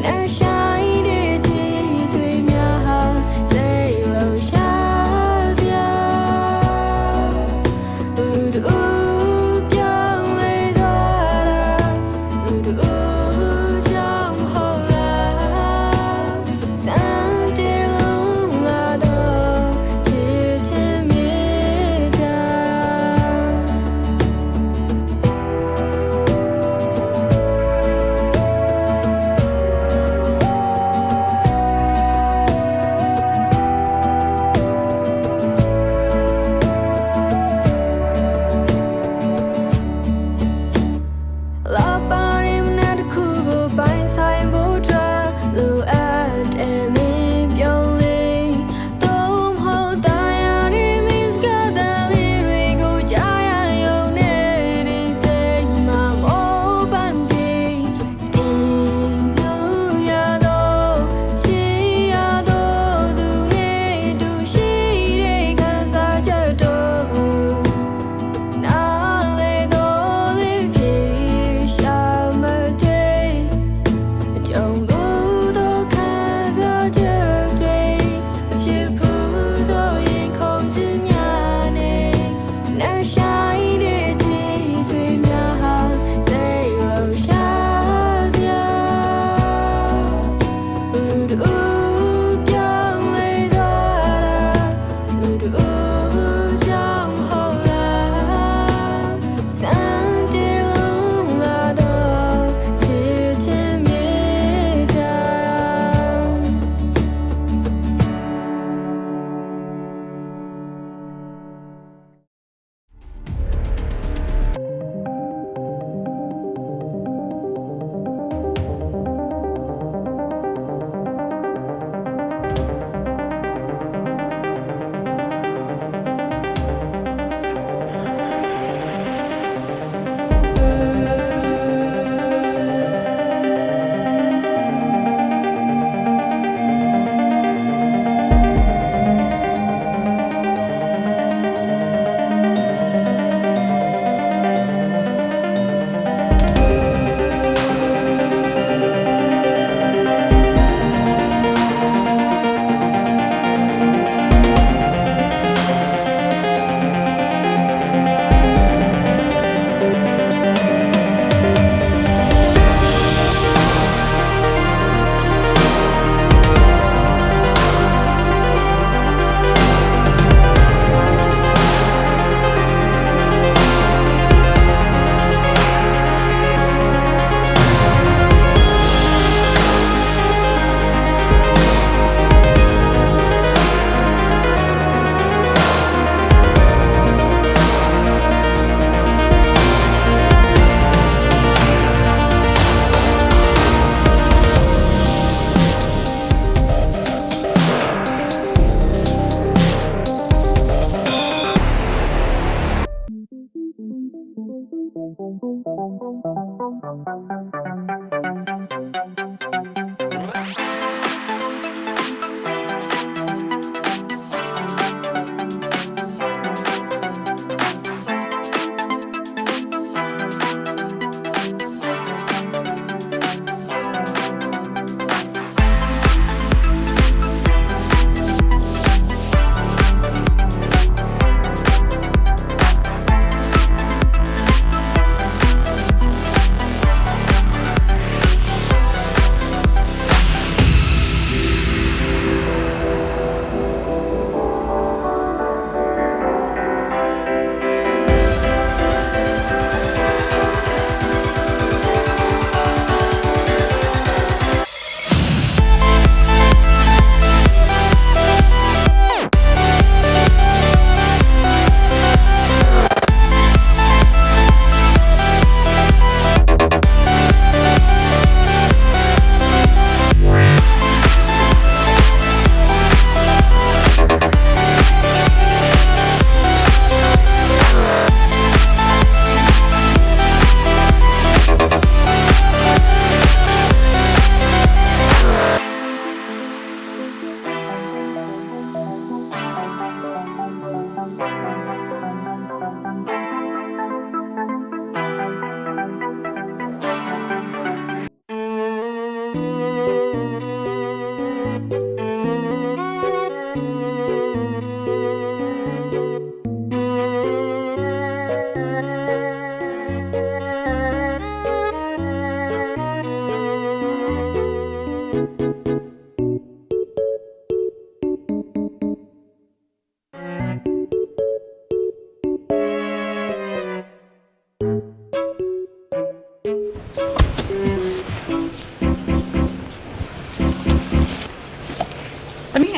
မ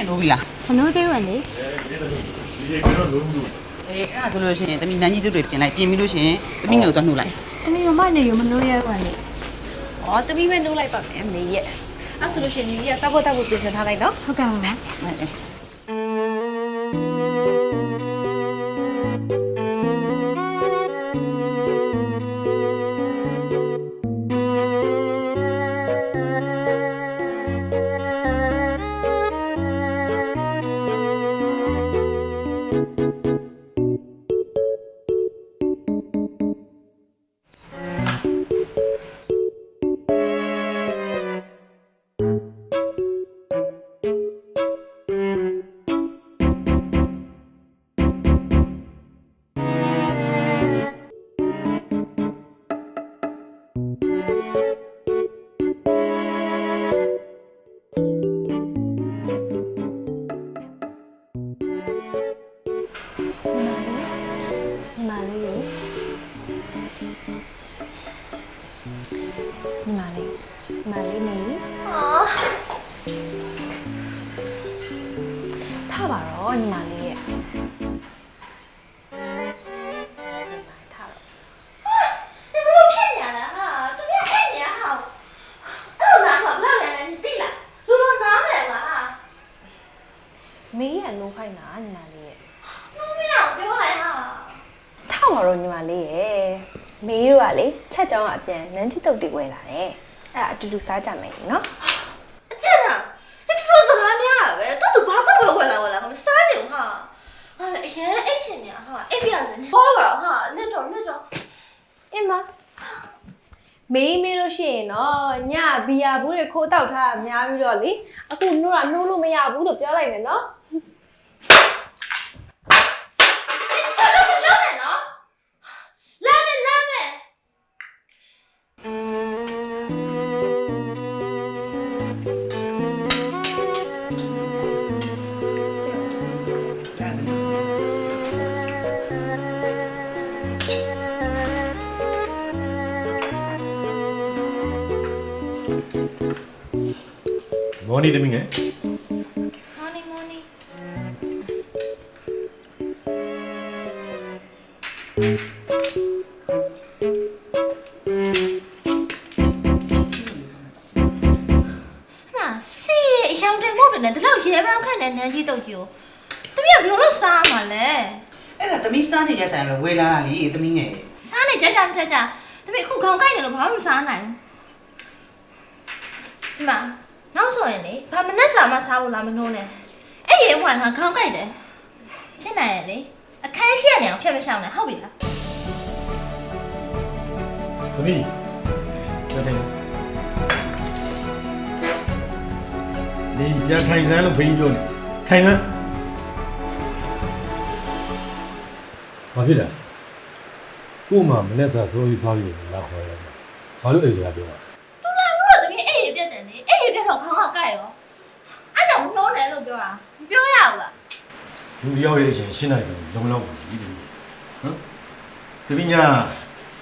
ငယ်လို့ပြီလားမနှိုးသေးဝင်လေအဲ့ဒါဆိုလို့ရှိရင်သမီးနန်းကြီးတို့တွေပြင်လိုက်ပြင်ပြီးလို့ရှိရင်သမီးငယ်ကိုတော့နှုတ်လိုက်သမီးမနေရမနှိုးရဲဝင်လေဩသမီးပဲနှုတ်လိုက်ပါမယ်မေရဲ့အဲ့ဆိုလို့ရှိရင်ညီကစားဖို့တောက်ဖို့ပြင်ဆင်ထားလိုက်နော်ဟုတ်ကဲ့ပါမလေးနေထားပါတော့ညီမလေးရဲ့ထားတော့ဘယ်လိုဖြစ်နေရလဲဟာသူကအဲ့နေရဟာအဲ့လိုနားတော့လောက်ရတယ်你သိလားလူလိုနားမယ်ပါမေးရနိုးခိုင်းတာညီမလေးရဲ့နိုးမရပြောလိုက်ဟာထားပါတော့ညီမလေးရဲ့မေးတို့ကလေချက်ကြောင်းအပြန်နန်းချစ်တုတ်တွေဝယ်လာတယ်အဲ့အတူတူစားကြမယ်နော်အကျဉ်းလားအဲ့တူတူစကားများပဲတော်သူဘာတော့ဝယ်လာမစားချင်ဟာဟာလေအရင်အိတ်ရှင်ညာဟာအိတ်ပြရတယ်ဟောပါတော့ဟာနှစ်တော့အင်းမမေးမေးလို့ရှိရင်တော့ညဘီယာဘူးတွေခိုးတောက်ထားအများပြီးတော့လေအခုနှိုးလို့မရဘူးလို့ပြောလိုက်မယ်နော်ချတော့မလုပ်နဲ့နော်လာမယ်မော်နီသမီးငယ်မော်နီနာစီအယောင်တင်ဖို့တယ်နဲ့ဒီလောက်ရဲပန်းခန့်တဲ့နန်းကြီးတုတ်ကြီးကိုတမီးကဘယ်လိုစားမှာလဲအဲ့ဒါသမီးစားနေကြဆိုင်ပဲဝေလာတာလေသမီးငယ်စားနေကြတမီးအခုခေါင်းကိုက်တယ်လို့ဘာမှမစားနိုင်ဘူးမနောက်ဆိုရင်လေဘာမနဲ့စားမစားဘူးလားမနှိုးနဲ့အဲ့ရေဝိုင်ကခေါင်းကိုက်တယ်ဖြစ်နိုင်ရဲ့လေအခန်းရှိရနေအောင်ဖြတ်မရှောင်နဲ့ဟုတ်ပြီလားသမီးတက်တယ်နေပြန်ထိုင်စမ်းလို့ဖိပြောနေထိုင်စမ်းဘာဖြစ်လဲကို့မှာမနဲ့စားဆိုပြီးသွားပြီးလာခေါ်ရမှာဘာလို့အဲ့စကားပြောတာသူလာလို့တမီးအဲ့ရေပြတ်တယ်လေအဲ့ရေပြတ်တော့ခေါင်းကကိုက်ရောအဲ့ကြောင့်နှိုးတယ်လို့ပြောတာမပြောရဘူးလားလူတယောက်ရဲ့အချိန်ရှင်းနိုင်ပြီလုံလောက်ပြီဒီနော်တပင်းညာ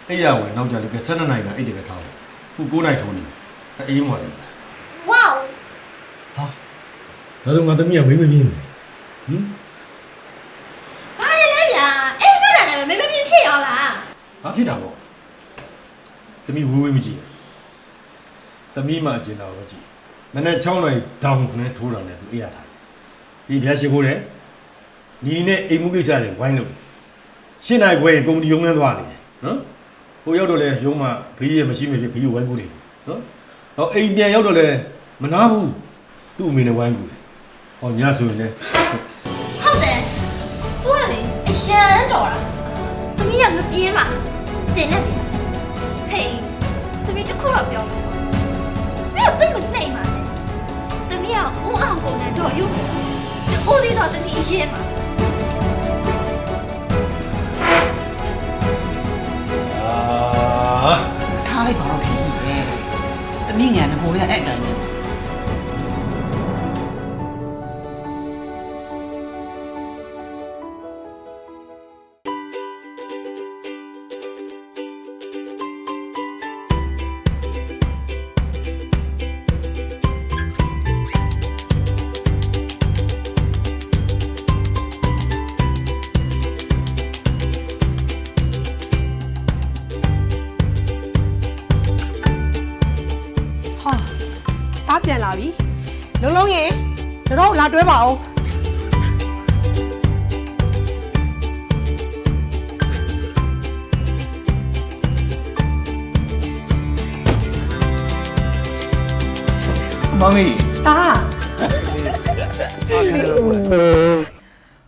အဲ့ရဝင်နောက်ကြလို့ကဲ12နိုင်ကအဲ့တပဲထားခု9နိုင်ထုံးနေအေးမွာတယ်ဝေါဟာဒါတော့ငါတမီးကမင်းမမြင်ဘူးဘာလဲလဲဗျာအဲ့ကတာလည်းမင်းမမြင်ဖြစ်ရောလားဘာဖြစ်တာပေါ့တမီးဝေးမကြည့်တမီးမှအကျဉ်းတော်တော့ကြည့်မနေ့6နိုင်ဒေါင်နဲ့ထိုးတာနဲ့သူအေးရထားဒီဗျာရှိခိုးတယ်ညီနဲ့အိမ်မှုကိစ္စတွေဝိုင်းလို့ရှင်းနိုင်ခွဲကုမ္ပဏီရုံးနှန်းသွားတယ်နော်ဟိုရောက်တော့လဲရုံးမှာဘေးရမရှိမဖြစ်ဘေးကိုဝိုင်းကူတယ်နော်ဟောအိမ်ပြန်ရောက်တော့လဲမနာဘူးသူ့အမေနဲ့ဝိုင်းကူတယ်ဟောညဆိုရင်လဲဟုတ်တယ်သူကလေအရန်တော်တာသမီးကမပြေးမှာကျင်နေပြီဟေးသမီးတခုတော့ပြောမယ်သမီးကတိတ်မနှိမ့်ပါနဲ့သမီးကဦးအောင်ကုန်နဲ့တော်ရုပ်ဦးသေးတော့သမီးအရင်မှာထားလိုက်ပါတော့ခင်ဗျာသမီးငယ်ကကိုရအဲ့တိုင်းပဲ လုံးလုံးရင်တို့လာတွဲပါအောင် မမီ တာ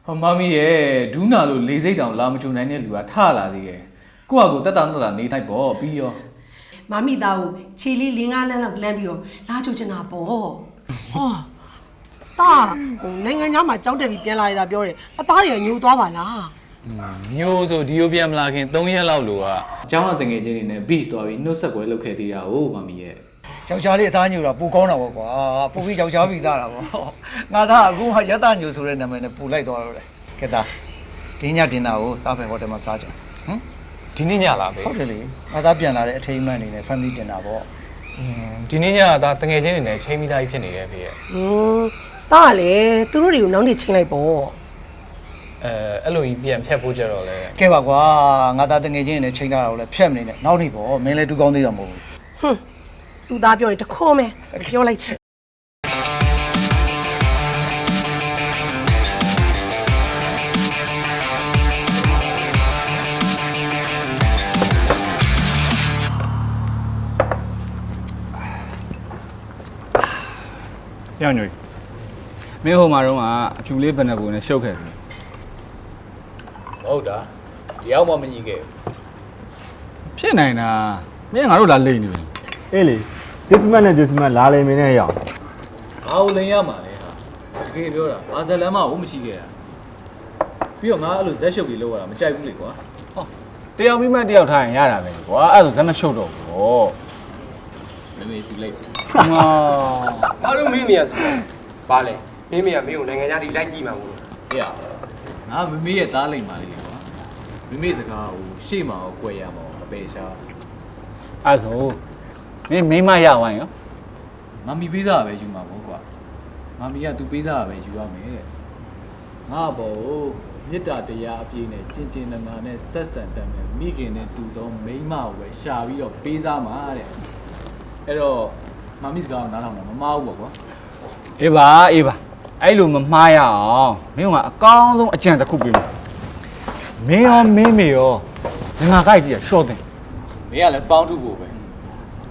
ဟောမမီရဲ့ဒူးနာလို့လေစိတ်တောင်လာမချုံနိုင်တဲ့လူကထလာသေးရဲ့ကိုယ့်ဟာကိုယ်တက်တာတက်တာနေထိုက်ပေါ့ပြီးရော မမီသားကိုခြေလေး5လမ်းလောက်လမ်းပြီးတော့လာချိုချင်တာပေါ့ဟောတာနိုင်ငံသားမှာကြောက်တက်ပြီးပြန်လာရတာပြောတယ်အသားတွေကညိုသွားပါလား ညိုးဆိုဒီယိုပြန်မလာခင်3ရက်လောက်လို့ကအเจ้าကတငယ်ချင်းတွေနဲ့ beach သွားပြီးနှုတ်ဆက်ပွဲလုပ်ခဲ့သေးတာဟုတ်မမီရဲ့ ယောက်ျားလေးအသားညိုတာပူကောင်းတာပေါ့ကွာပူပြီးယောက်ျားပြီးသားတာပေါ့ငါသားအခုမှရတညိုဆိုတဲ့နာမည်နဲ့ပူလိုက်သွားတော့လေကဲသားဒီညတင်တာကိုတားဖယ်ဟိုတယ်မှာစားကြဟမ် ဒီနေ့ညလာပဲ ဟုတ်တယ်လေငါသားပြန်လာတဲ့အထိမ်းအမှန်အနေနဲ့ family dinner ပေါ့ ဒီနေ့ညကတငယ်ချင်းတွေနဲ့ချိန်မိသားကြီးဖြစ်နေတယ်ဖေရဲ့ တာကလေသူတို့တွေကိုနောက်နေ့ချိန်လိုက်ပေါ့ အဲ့လိုကြီးပြန်ဖြတ်ဖို့ကြတော့လေ ကဲပါကွာငါသားတငယ်ချင်းနဲ့ချိန်ထားတာကိုလည်းဖြတ်မနေနဲ့နောက်နေ့ပေါ့မင်းလည်းတူကောင်းသေးတာမဟုတ်ဘူး ဟွန်းသူသားပြောရင်တခွန်းပဲပြောလိုက်ချင် ပြောင်းညွှန်မင်းဟိုမှာတော့အဖြူလေးဘယ်နှပုံနဲ့ရှုပ်ခဲ့တယ် ဟုတ်တာဒီအောင်မှမညီခဲ့ ဖြစ်နိုင်တာမင်းငါတို့လာလိမ့်နေပြီ အေးလေ this man နဲ့ this man လာလိမ့်မင်းနဲ့ရအောင် ဘာလို့လိန်ရမှာလဲဟာတကယ်ပြောတာဘာဇလန်မှဦးမရှိခဲ့တာပြီးတော့ငါအဲ့လိုဇက်ရှုပ်တွေလောက်ရတာမကြိုက်ဘူးလေကွာ တယောက်ပြီးမှတယောက်ထားရင်ရတာပဲကွာအဲ့ဒါဆိုဇက်မရှုပ်တော့ဘူး မမေစီလိုက် ဟာ ဘာလို့မင်းမေရဆိုပါလဲမင်းမေရမင်းကိုနိုင်ငံသားဒီလိုက်ကြည့်မှာမို့လို့ ဟေ့ငါမမေရဲ့သားလိန်ပါလေကွာမမေစကားကိုရှေ့မှာကိုကြွယ်ရမှာမပယ်ရှား အဲ့ဆိုမင်းမိမရဝိုင်းရော မမီပေးစားပဲယူမှာပေါ့ကွာမမီကသူပေးစားပဲယူရမယ်တဲ့ငါဘောမေတ္တာတရားအပြည့်နဲ့ကျင်ကျင်နာနာနဲ့ဆက်ဆံတတ်မယ်မိခင်နဲ့တူသောမိန်းမကိုပဲရှာပြီးတော့ပေးစားမှာတဲ့အဲ့တော့မမီစကားကိုနားထောင်မှာမမားဘူးပေါ့ကွာ အေးပါအဲ့လိုမမှားရအောင်မင်းကအကောင်းဆုံးအကြံတစ်ခုပေးမယ်မင်းရောမင်းမေရောငါကြိုက်ကြည့်ရရှော့တယ် မင်းကလည်းဖောင်းထုဖို့ပဲ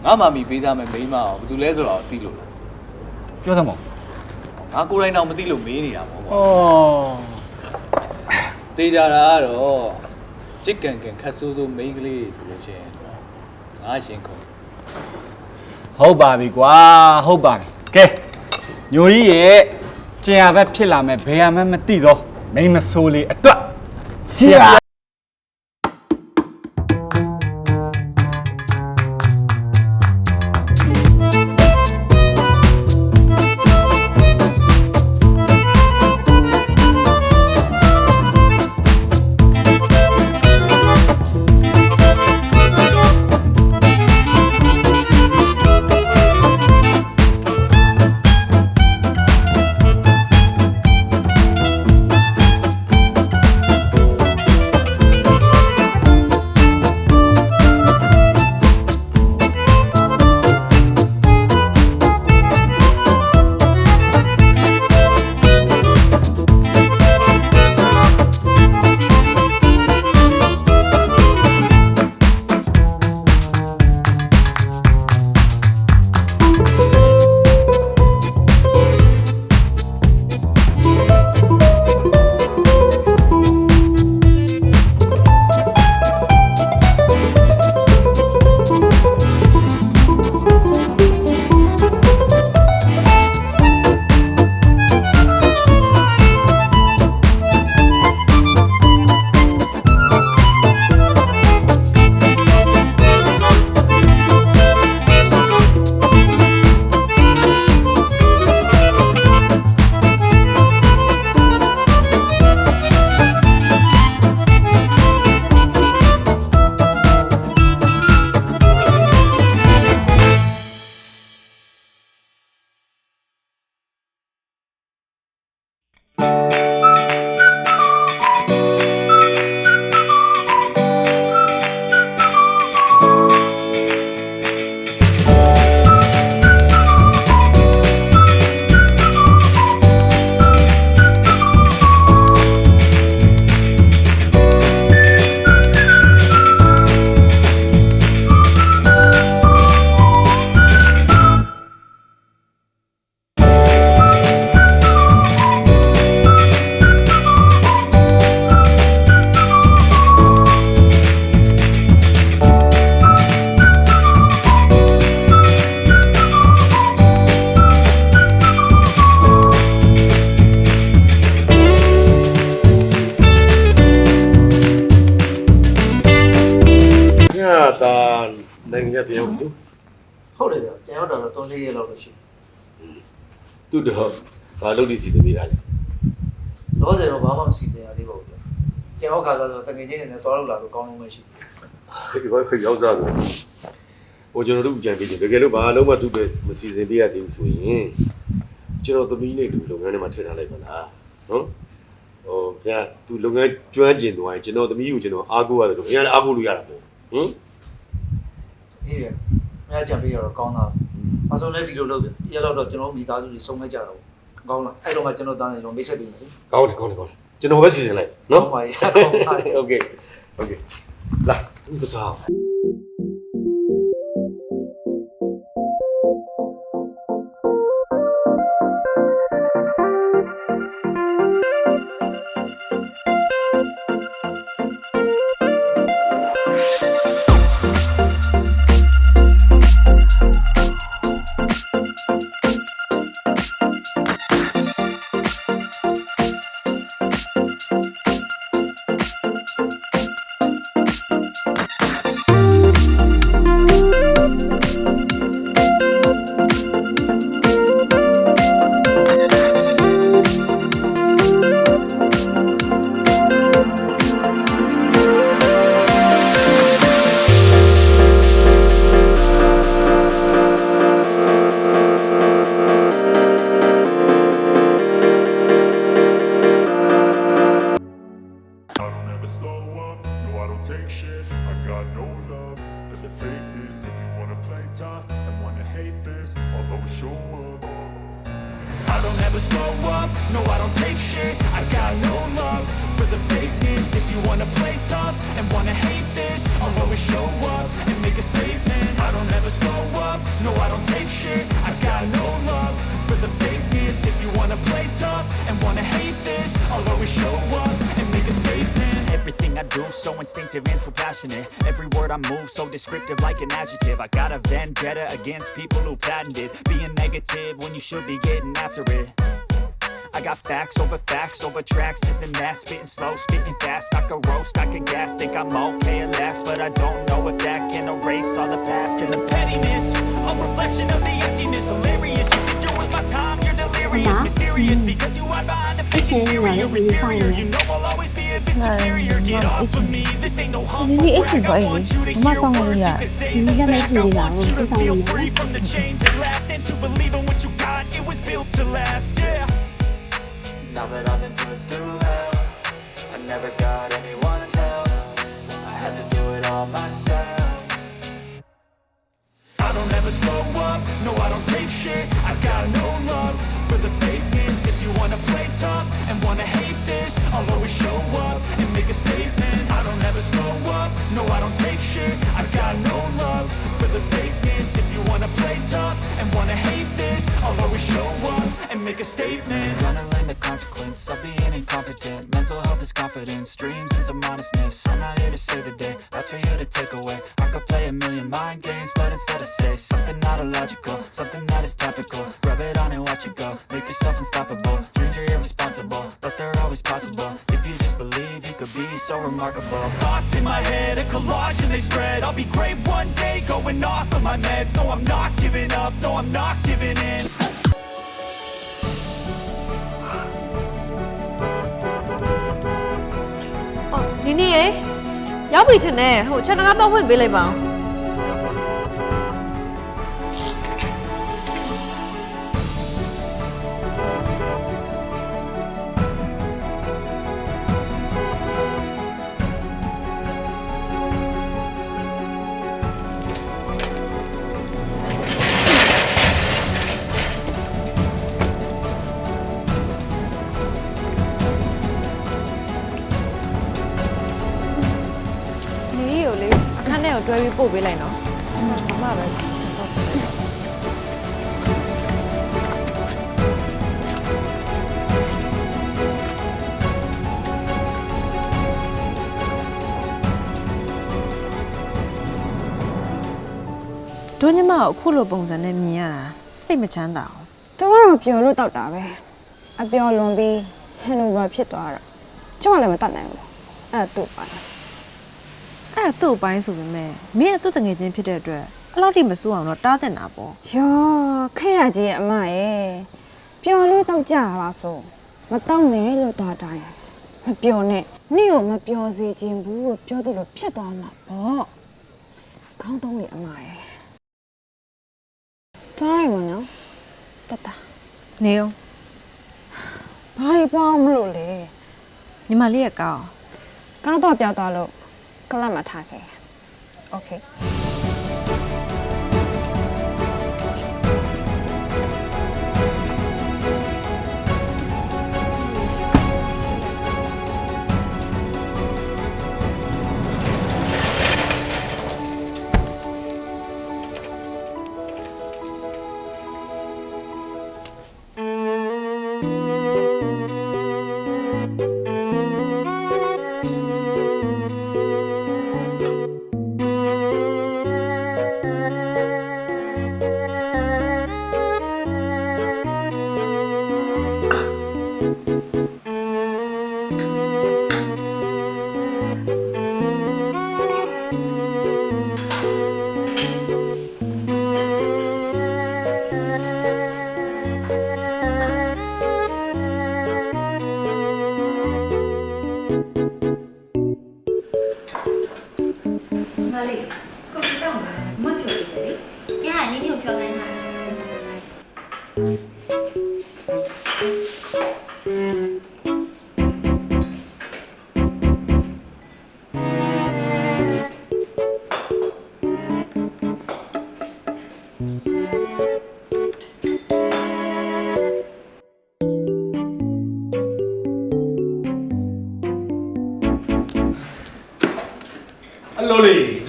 ငါမမီပေးစားမယ်မိန်းမကိုဘယ်သူလဲဆိုတော့သိလို့လား ပြောစမ်းပါ ငါကိုယ်တိုင်တော့မသိလို့မေးနေတာပေါ့ကွာ အော် တေးကြတာကတော့ချစ်ကန်ကန်ခတ်ဆိုးဆိုးမိန်းကလေးဆိုလို့ရှိရင်ငါရှင်ခုံ ဟုတ်ပါပြီကွာဟုတ်ပါပြီကဲညိုကြီးရဲ့ကျင်ရဘက်ဖြစ်လာမဲ့ဘယ်ရမှမသိတော့မိမဆိုးလေးအတွက်ဆရာ ရောက်တော့3-4ရက်လောက်လို့ရှိ သူ့တော့ဘာလုပ်လို့စီသမီးတာလဲ တော့စေတော့ဘာမှမစီစဉ်ရသေးပါဘူးပြန်ရောက်ခါသားဆိုတကယ်ချင်းနေနဲ့တွားလို့လာလို့ကောင်းလုံးမရှိ ဒီဘာဖြစ်ရောက်စားလို့ဟိုကျွန်တော်တို့ကြံပြီးတကယ်လို့ဘာလုံးမသူ့ပဲမစီစဉ်ပေးရသေးဘူးဆိုရင်ကျွန်တော်သမီးနဲ့တူလုပ်ငန်းထဲမှာထည့်ထားလိုက်ပါလားနော်ဟိုဗျာသူလုပ်ငန်းကျွမ်းကျင်သွားရင်ကျွန်တော်သမီးကိုကျွန်တော်အားကိုးရတယ်လို့အရင်အားကိုးလို့ရတာပေါ့ဟင် အေးရမရကြံပေးတော့ကောင်းတာအဆုံးလည်းဒီလိုလုပ်ပြရက်တော့ကျွန်တော်မိသားစုတွေစုံလိုက်ကြတာပေါ့ကောင်းလားအဲ့တော့မှကျွန်တော်သားနေကျွန်တော်မိတ်ဆက်ပေးမယ်လေ ကောင်းတယ်ကျွန်တော်ပဲစီစဉ်လိုက်နော် ဟုတ်ပါရဲ့ဟုတ်ပါရဲ့ โอเคလာသူ့စား So instinctive and so passionate. Every word I move so descriptive like an adjective. I got a vendetta against people who patented being negative when you should be getting after it. I got facts over tracks. This and that, spitting slow, spitting fast. I can roast, I can gas, think I'm okay at last, but I don't know if that can erase all the past. And the pettiness, a reflection of the emptiness. Hilarious, you think you're worth my time, you're delirious, mysterious because you are behind the exterior, inferior. You know I'll always be a bit superior. Get off of me, this ain't no humble brag. I want you to hear what you can say. I want you to feel free from the chains at last, and to believe in what you got, it was built to last. Yeah. Now that I've been put through hell, I never got anyone's help. I had to do it all myself. I don't ever slow up, no I don't take shit. I got no love for the fakeness. If you wanna play tough and wanna hate this, I'll always show up and make a statement. I don't ever slow up, no I don't take shit. I got no love for the fakeness. If you wanna play tough and wanna hate this, I'll always show up and make a statement. Gonna learn the consequence of being incompetent. Mental health is confidence, dreams and some honestness. I'm not here to save the day, that's for you to take away. I could play a million mind games, but instead I say something not illogical, something that is topical. Rub it on and watch it go, make yourself unstoppable. Dreams are irresponsible, but they're always possible. If you just believe, you could be so remarkable. Thoughts in my head, a collage and they spread. I'll be great one day, going off of my meds. No, I'm not giving up, no, I'm not giving in. Nini ရေရောက်ပြီထင်တယ်ဟိုချက်တကားတော့ဖွင့်ပေးလိုက်ပါအောင်တွဲပြီးပို့ပေးလိုက်နော်။ဘာမှပဲ။တို့ညီမကိုအခုလိုပုံစံနဲ့မြင်ရတာစိတ်မချမ်းသာအောင်။ သူကတော့ပျော်လို့တောက်တာပဲ။အပျော်လွန်ပြီးဟန်နိုဗာဖြစ်သွားတော့ကျွန်တော်လည်းမတတ်နိုင်ဘူး။အဲ့ဒါသူ့ပိုင်း အဲ့ဒါသူ့အပိုင်းဆိုပေမဲ့မင်းကသူ့တငယ်ချင်းဖြစ်တဲ့အတွက် အဲ့လောက်ထိမစိုးအောင်တော့တားတင်တာပေါ့ ယောခက်ရကြီးရဲ့အမရဲ့ပျော်လို့တော့ကြပါဆိုမတော့နဲ့လို့တော့တိုင်းမပျော်နဲ့နေ့ကိုမပျော်စေခြင်းဘူးလို့ပြောတယ်လို့ဖြစ်သွားမှာပေါ့ခေါင်းသုံးနေအမရဲ့တိုင်းမနော်တတ နေအောင် ဘာလို့ပေါ့မလို့လဲ ညီမလေးရဲ့ကောင်း ကားတော့ပြောက်သွားလို့ကလပ်မထားခဲ့โอเค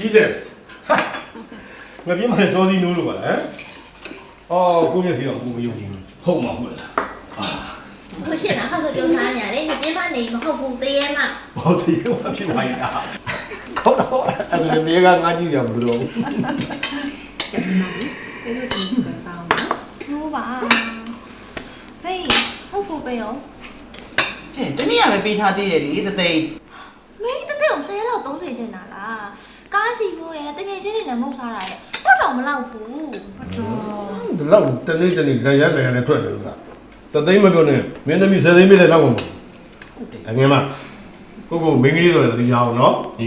Jesus ငါပြင်းမစောစီနိုးလို့ပါလားအော်ကိုမြစီတော့ကိုမယုံဘူးဟုတ်မှာဟုတ်လား不是，然后就丢他俩嘞，你别把你们后补的嘛。ဟုတ်တယ်ဘာဖြစ်သွားရကောက်တော့အဲ့ဒါလည်းငါကြည့်ရမလို့ဟုတ်ပါဟေးဟုတ်ဖို့ပဲရောဟဲ့တနေ့ကပဲပေးထားသေးတယ်လေတသိန်း မင်းတကယ်ကိုဆဲတော့30ကျင်တာလားကားစီဖို့ရတကယ်ချင်းနေလည်းမဟုတ်စားတာရဲ့တော့မလောက်ဘူးဟုတ်တော့ ဒီလောက်တနေ့လည်းရလည်းထွက်တယ်လို့ကတသိန်းမပြောနဲ့မင်းသမီး10သိန်းပြည့်လည်းလောက်မှာအငယ်မကိုမင်းကလေးဆိုလည်းတတိယအောင်နော်ဒီ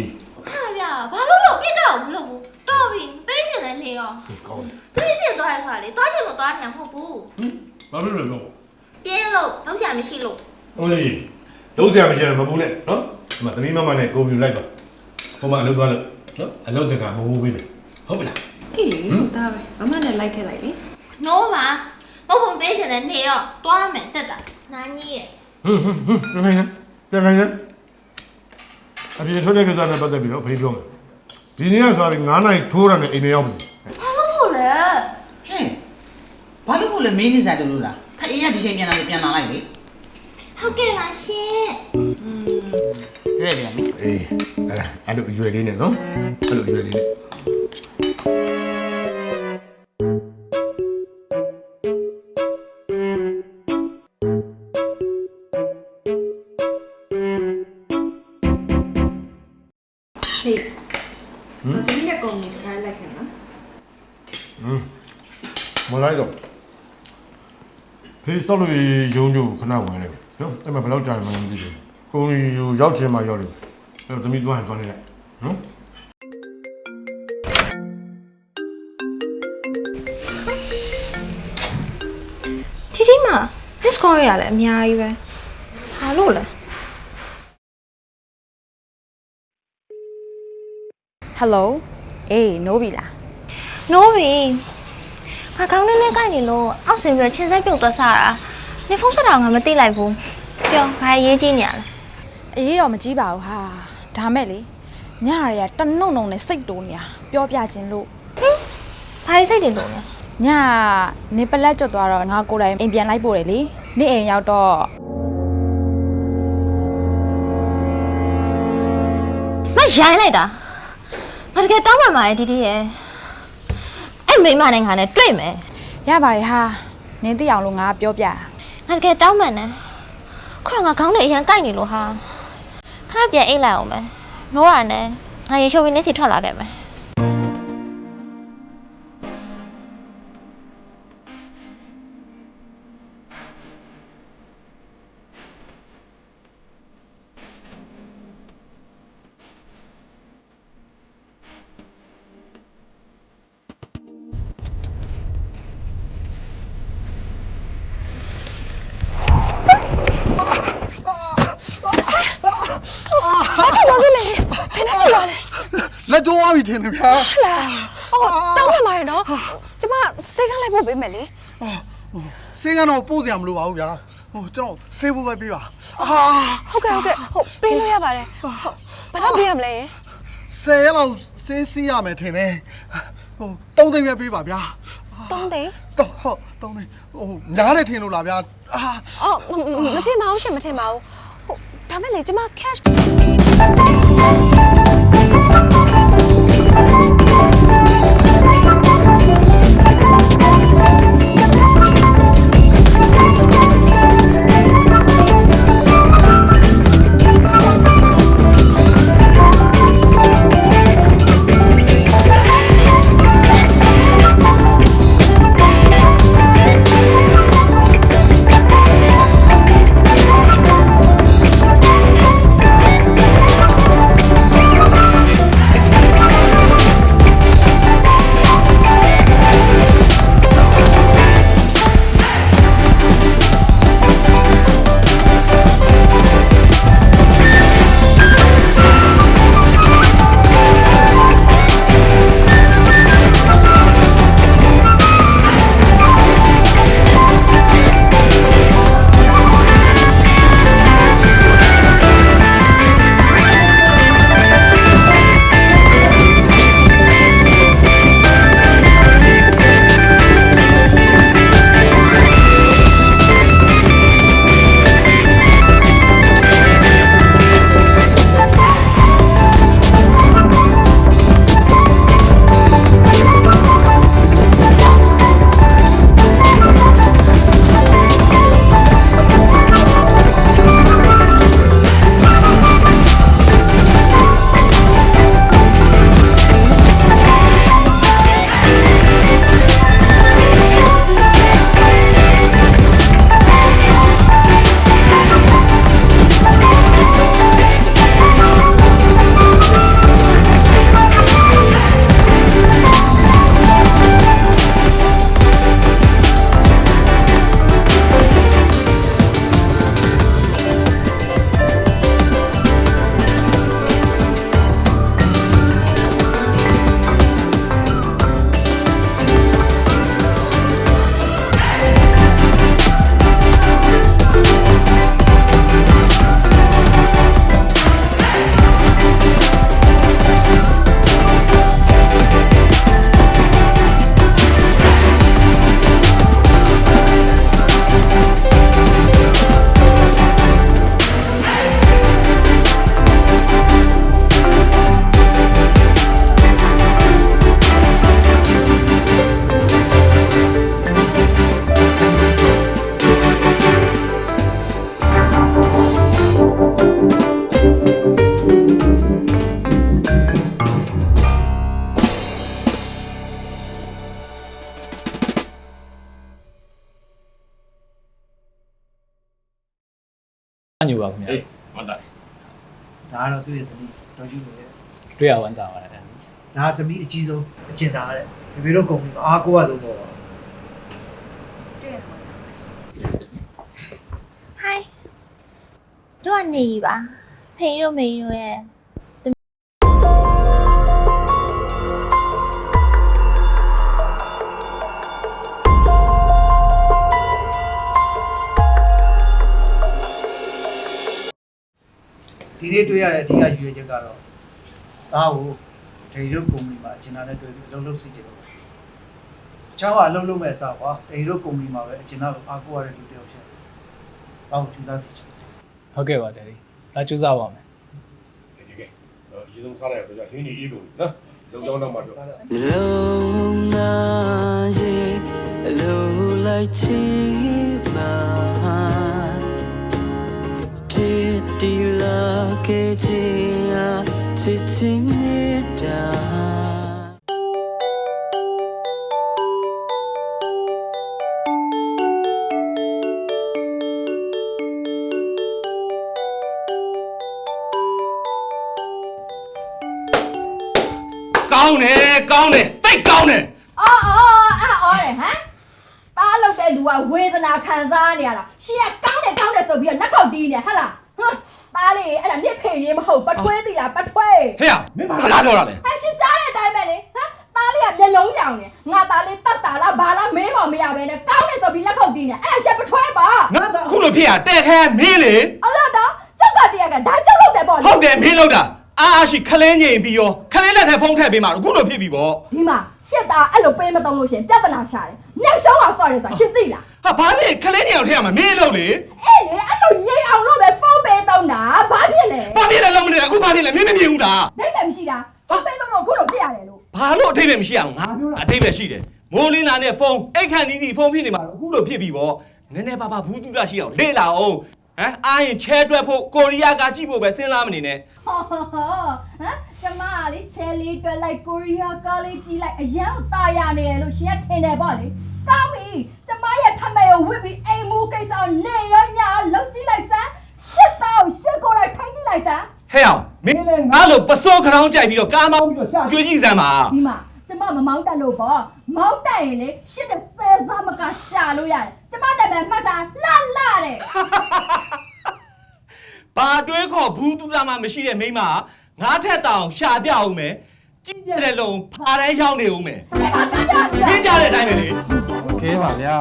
ဟာဗျာဘာလို့ပြစ်တော့မလို့ဘူးတော်ပြီပေးချင်တယ်နေရော ကောင်း ပြစ်သွားရဆိုတာလေသွားချင်လို့သွားနေမှာမဟုတ်ဘူး ဘာဖြစ်လို့လဲ ပြင်းလို့လုံးချင်မရှိလို့ ဟုတ်လေလုံးစရာမရှိရင်မပူနဲ့နော်ဒီမှာသမီးမမနဲ့ကိုပြူလိုက်ပါဟိုမှာအလုပ်သွားလို့နော်အလုပ်တကမဟုတ်ဘူးပဲဟုတ်ပြီလား အေးလေဒါပဲမမနဲ့လိုက်ခဲ့လိုက်လေ နိုးပါမဟုတ်ဘူးပေးချင်တယ်နေတော့သွားမယ်တက်တာနာကြီးရဲ့ ပြန်နိုင်အပြင်ထွက်တဲ့ကိစ္စနဲ့ပတ်သက်ပြီးတော့ဖေးပြောမယ်ဒီနေ့ကဆိုပြီး9နိုင်ထိုးရတဲ့အိမ်မရောက်ဘူး ဘာလို့ဖို့လဲ ဟဲ့ဘာလို့ကိုလဲမင်းနေစားတယ်လို့လားခအေးရဒီချိန်ပြန်လာလို့ပြန်လာလိုက်လေ ဟုတ်ကဲ့ပါရှင် ရွေးပြန်ပြီ အေးအဲ့လိုရွယ်လေးနဲ့နော်အဲ့လိုရွယ်လေးနဲ့ဟေးဒီနေ့ကောင်နေထားလိုက်ခင်နော်မလိုက်တော့ဖေးစတော့လို့ရုံးကြခဏဝင်လိုက်နော်အဲ့မှာဘယ်တော့ကြာမှမသိဘူးကိုကြီးရောက်ချင်မှရောက်တယ်အဲ့တော့သမီးသွားရင်သွားနေလိုက်နော် တီမှာ miss call ရရတယ်အများကြီးပဲဟာလို့လဲ Hello အေးနိုးပြီလား နိုးပြီဘာကောင်းနေကြိုက်နေလို့အောက်ဆင်းပြီးချင်းစက်ပြုတ်သွားစားတာနေဖုန်းဆက်တာငါမသိလိုက်ဘူးပြောဘာရေးကြည့်နေရလဲ အေးတော့မကြည့်ပါဘူးဟာဒါမဲ့လေညရရတနှုံနှုံနဲ့စိတ်တိုးနေတာပြောပြခြင်းလို့ ဘာစိတ်တင်လို့လဲ ညနေပလက်ကျွတ်သွားတော့ငါကိုယ်တိုင်အိမ်ပြန်လိုက်ပို့တယ်လေနေ့အိမ်ရောက်တော့ မရိုင်းလိုက်တာဘာတကယ်တောင်းပန်ပါရဲ့ဒီရဲ့အဲ့မိမနဲ့ငါနဲ့တွေ့မယ် ရပါတယ်ဟာနင်းသိအောင်လို့ငါပြောပြ ငါတကယ်တောင်းပန်တယ်ခုတော့ငါခေါင်းနဲ့အရင်ကိုက်နေလို့ဟာခဏပြန်အိတ်လိုက်အောင်မယ်နိုးရနဲ့ငါရေချိုးပြီးနေစီထွက်လာခဲ့မယ် ဘာလို့လဲဖင်နေလို့လဲ လက်ကျိုးသွားပြီထင်တယ်ဗျာ လာဟောတောင်းပန်ပါရနော်ကျမစိတ်ကလိုက်ဖို့ပေးမယ်လေ စေးကတော့ပို့စရာမလိုပါဘူးဗျာဟိုကျွန်တော်စေးဖို့ပဲပေးပါဟုတ်ကဲ့ဟုတ်ပေးလို့ရပါတယ်ဘာလို့ပေးရမလဲ10ရက်လောက်စေးစီးရမယ်ထင်တယ်ဟို3သိန်းပဲပေးပါဗျာ3သိန်းဟုတ်3သိန်းဟိုညားတယ်ထင်လို့လားဗျာအော်မထင်ပါဘူးရှင်မထင်ပါဘူးဟိုဒါမဲ့လေကျမ cash ညူပါခင်ဗျာအေးဟုတ်တယ်ဒါကတော့သူ့ရဲ့ဇနီးတော်ကြီးလို့လေတွေ့ရဝမ်းသာပါတယ်ဒါသမီးအကြီးဆုံးအကျဉ်းသားတဲ့ဒီဘေတို့ကုမ္ပဏီအားကိုးရဆုံးပေါ့တွေ့ရဟိုင်းတို့ကနေပါဖေးတို့မေးတို့ရဲ့ဒီနေ့တွေ့ရတဲ့အဓိကရွေးချက်ကတော့ဒါကိုဒေရုပ်ကုမ္ပဏီမှာအကျဉ်းသားနဲ့တွေ့ပြီးလှုပ်စီချင်လို့တခြားကအလုပ်မဲ့အစားကွာဒေရုပ်ကုမ္ပဏီမှာပဲအကျဉ်းသားကိုအားကိုးရတဲ့လူတစ်ယောက်ဖြစ်ဒါကိုကျူးသားစီချင်ဟုတ်ကဲ့ပါတယ်ဒါကျူးစားပါမယ်ဒီကဲဒီဆုံးစားလိုက်တော့ဟင်းနေအေးကုန်နော်လုံကြောင်းတော့မှတော့လုံနာရေလုံလိုက်ချီမာဒီလာကေချီယာချစ်ချင်နေတာကောင်းတယ်တိတ်ကောင်းတယ်အော်တယ်ဟမ်တားလောက်တဲ့လူ ကဝေဒနာခံစားနေရတာရှင်ကကောင်းတယ်ဆိုပြီးတော့လက်ထောက်တီးနေဟဟလားဟမ်သားလေးအဲ့ဒါနစ်ဖေရေးမဟုတ်ပထွေးတီလားပထွေး ဟဲ့မင်းဘာပြောတာလဲ ဟဲ့ရှင်ကြားတဲ့အတိုင်းပဲလေဟမ်သားလေးကမျက်လုံးရောင်နေငါသားလေးတတ်တာလားဘာလားမေးမရပဲနဲ့ကောင်းတယ်ဆိုပြီးလက်ထောက်တီးနေအဲ့ဒါရှင်ပထွေးပါ ငါအခုလိုဖြစ်ရတဲ့ခဲမင်းလေ အလားတော့ကျောက်ကတရားကဒါကျောက်လုပ်တယ်ပေါ့လေ ဟုတ်တယ်မင်းလောက်တာအားရှိခလင်းငိန်ပြီးရောခလင်းလက်ထဲဖုံးထည့်ပေးမှာအခုလိုဖြစ်ပြီပေါ့ ဒီမှာရှစ်သားအဲ့လိုပေးမသုံးလို့ရှင်ပြဿနာရှာတယ်မျက်ရှောင်းအောင်ဆော့တယ်ဆိုတာရှင်းသိလား ဟာဘာဖြစ်ခလင်းငိန်အောင်ထည့်ရမှာမင်းလောက်လေ အေးလေအဲ့လိုငိန်အောင်လို့ပဲဖုန်းပေးသုံးတာဘာဖြစ်လဲ ဘာဖြစ်လဲလုံးမနေအခုဘာဖြစ်လဲမင်းမမြင်ဘူးလား ဒိတ်ပဲမရှိတာဖုန်းပေးသုံးလို့အခုလိုဖြစ်ရတယ်လို့ ဘာလို့အထိပ္ပယ်မရှိအောင်ငါပြောတာအထိပ္ပယ်ရှိတယ်မိုးလင်းနာနဲ့ဖုန်းအိတ်ခန့်နီးနီးဖုန်းဖြစ်နေမှာအခုလိုဖြစ်ပြီပေါ့နည်းနည်းပါးပါဘူးတူတာရှိအောင်လေ့လာအောင်ဟမ်အားရင်ချဲတွက်ဖို့ကိုရီးယားကကြည့်ဖို့ပဲစဉ်းစားမနေနဲ့ ဟမ်ကျမလေးချဲလေးတွက်လိုက်ကိုရီးယားကားလေးကြည့်လိုက်အရန်ကိုตายရနေတယ်လို့ရှင်ကထင်တယ်ပေါ့လေကောင်းပြီကျမရဲ့ထမဲကိုဝစ်ပြီးအိမ်မူကိစ္စကိုနေရောညလုံးကြည့်လိုက်စမ်းရှစ်တော့ရှစ်ကိုလိုက်ထိုင်းကြည့်လိုက်စမ်း ဟဲ့အောင်မင်းလည်းငါ့လိုပစိုးခရောင်းကြိုက်ပြီးတော့ကားမောင်းပြီးတော့ရှာကြွေးကြည့်စမ်းပါ ဒီမှာကျမမမောင်းတက်လို့ပေါ့မောင်းတက်ရင်လေရှစ်တဲ့ဆယ်စားမကရှာလို့ရတယ်ကျမနာမည်မှတ်တာလှတဲ့ ဘာတွေးခေါ်ဘူးတူတာမှမရှိတဲ့မိန်းမငါထက်တောင်ရှာပြအောင်မယ်ကြည့်ကြတဲ့လုံးဖာတိုင်းရောက်နေဦးမယ်ပြင်းကြတဲ့အတိုင်းပဲလေ ခဲပါဗျာ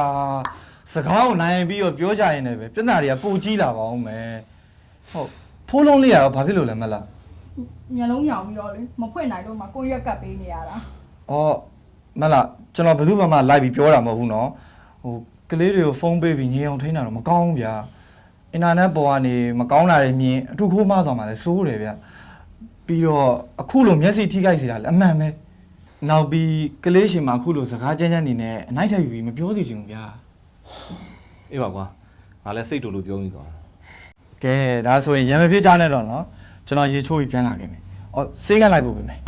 စကားကိုနိုင်ပြီးတော့ပြောကြရင်လည်းပဲပြဿနာတွေကပိုကြီးလာပါအောင်မယ်ဟုတ်ဖိုးလုံးလေးကတော့ဘာဖြစ်လို့လဲမလား မျက်လုံးရောင်ပြီးတော့လေမဖွင့်နိုင်တော့မှကိုရက်ကပ်ပေးနေရတာ အော်မလားကျွန်တော်ဘယ်သူမှလိုက်ပြီးပြောတာမဟုတ်ဘူးနော်ဟိုကလေးတွေကိုဖုန်းပေးပြီးညင်အောင်ထိန်းတာတော့မကောင်းဘူးဗျာအင်တာနက်ပေါ်ကနေမကောင်းတာတွေမြင်အထူးခိုးမှသွားမှလည်းစိုးတယ်ဗျပြီးတော့အခုလိုမျက်စိထိခိုက်စေတာလည်းအမှန်ပဲနောက်ပြီးကလေးရှင်မှာအခုလိုစကားကြမ်းကြမ်းနေနဲ့အနိုင်ထက်ယူပြီးမပြောသေးချင်ဘူးဗျာ အေးပါကွာငါလည်းစိတ်တူလို့ပြောပြီးသွား ကဲဒါဆိုရင်ရံမဖြစ်ကြနဲ့တော့နော်ကျွန်တော်ရေချိုးပြီးပြန်လာခဲ့မယ်အော်စေးကလိုက်ဖို့ပဲမယ်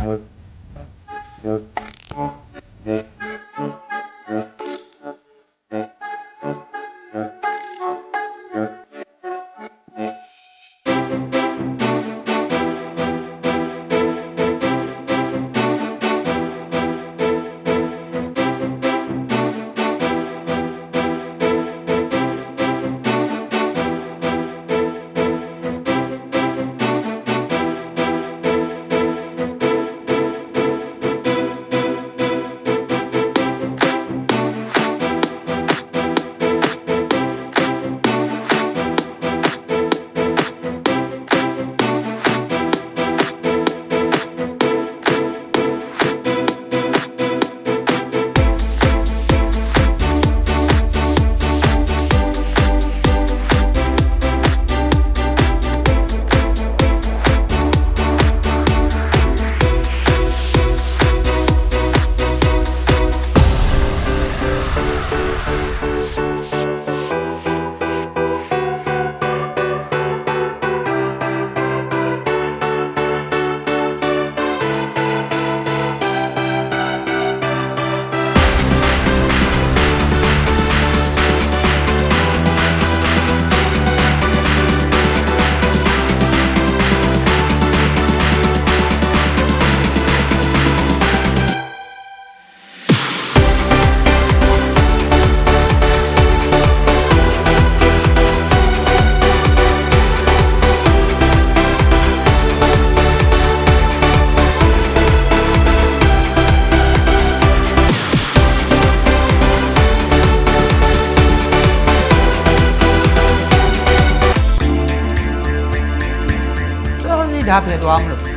ဒါဖယ်သွားမလို့ ဘယ်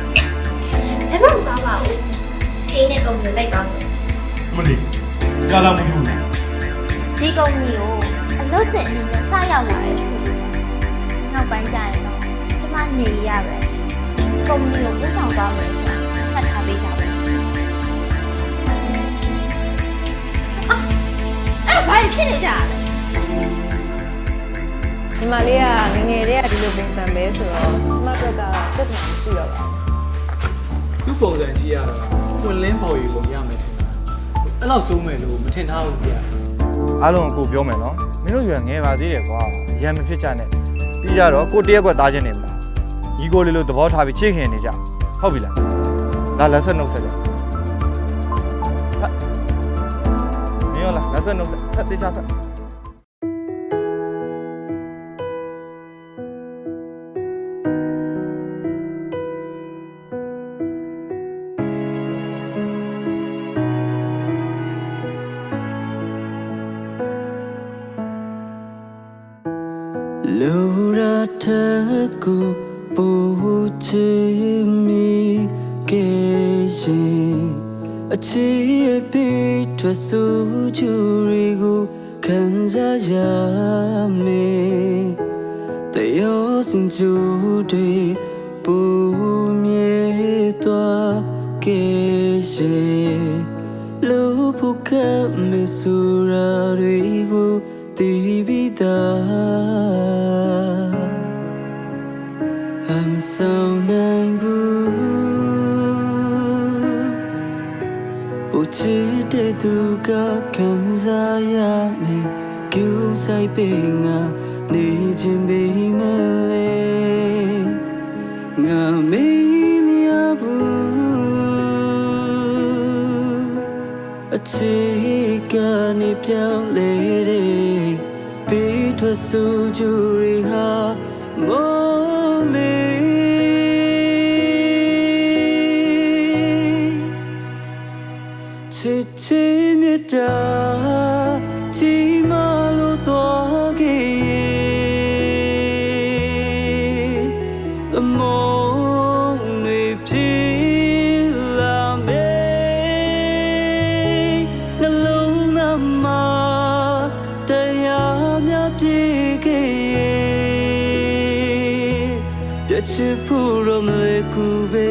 မှမသွားပါဘူးထိန်းတဲ့ကုမ္ပဏီလိုက်သွားမယ် မလေးကြာလာမလို့ ဒီကုမ္ပဏီကိုအလုပ်သင်အနေနဲ့စရောက်လာတယ်ဆိုတော့နောက်ပိုင်းကျရင်တော့ကျမနေရပဲကုမ္ပဏီကိုပို့ဆောင်သွားမယ်ဆိုတာဖတ်ထားပေးကြပါအဲ့ဘာဖြစ်နေကြလဲ ညီမလေးကငငယ်လေးကဒီလိုပုံစံပဲဆိုတော့ကျမတို့ကတက်တယ်မရှိတော့ပါဘူး သူ့ပုံစံကြည့်ရတာဝင်လင်းပေါ်ရီပုံရမယ်ထင်တာအဲ့လောက်စိုးမယ်လို့မထင်ထားဘူးဗျာ အားလုံးကိုပြောမယ်နော်မင်းတို့ရွယ်ငယ်ပါသေးတယ်ကွာရံမဖြစ်ကြနဲ့ပြီးကြတော့ကိုတရက်ကွက်သားချင်းနေမလားညီကိုလေးလိုသဘောထားပြီးချစ်ခင်နေကြဟုတ်ပြီလားလာလက်ဆက်နှုတ်ဆက်ကြမင်းရောလားလက်ဆက်နှုတ်ဆက်ဖတ်သေးချာဖတ် Lura taku puchi mi keshi Achi epi twasu jurigu kanza yame Tayo sinju dui pu mie twa keshi Lu puka me sura rigu tibida I'm so naibu Puchi de duga kanza ya me Kyum sai pinga ni jimbi mele Nga me miabu Achika ni pyao le de Pi thwa su juri ha mo me Chi chi mi da Chi ma lo twa ke Mo nui pi la me Na lo na ma Taya mya pi ke Piet chi purom le kube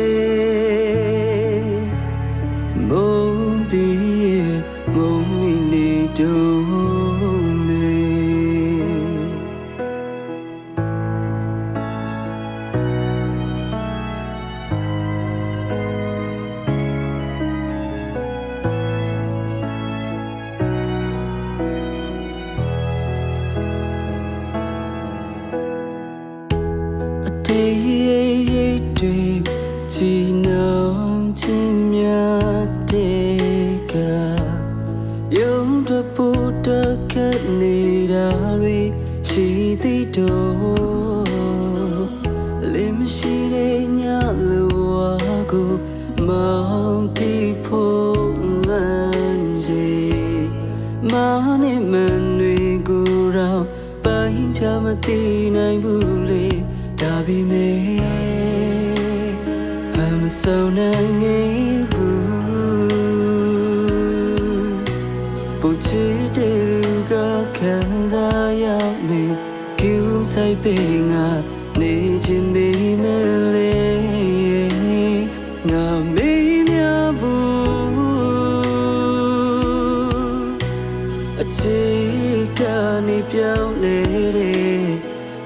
I'm so naibu Puchi de luga kanza ya me Kyum sai pinga ni jimbi mele Nga me miabu Achika ni pyao le de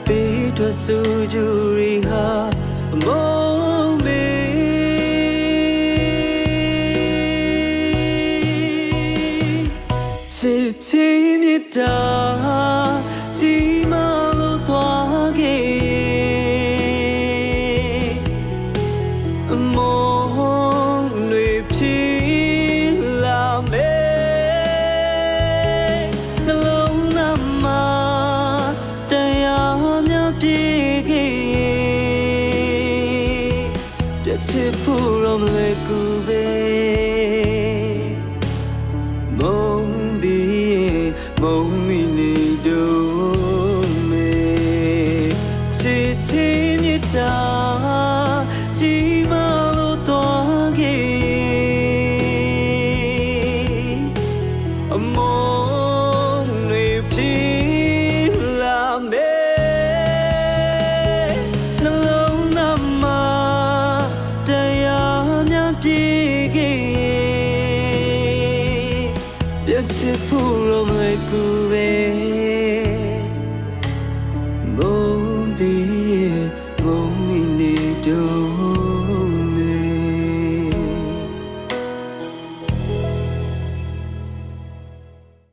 Pi thwa su juri ha mo me Chi chi mi da Chi ma lo twa ke Mo nui pi la me Na lo na ma Taya mya pi ke Piet chi purom le kube Mong mi ni do me Chi chi mi da Chi ma lo twa ke Mong nui pi la me Na lo na ma Taya mya pi ke Piet chi purom le kube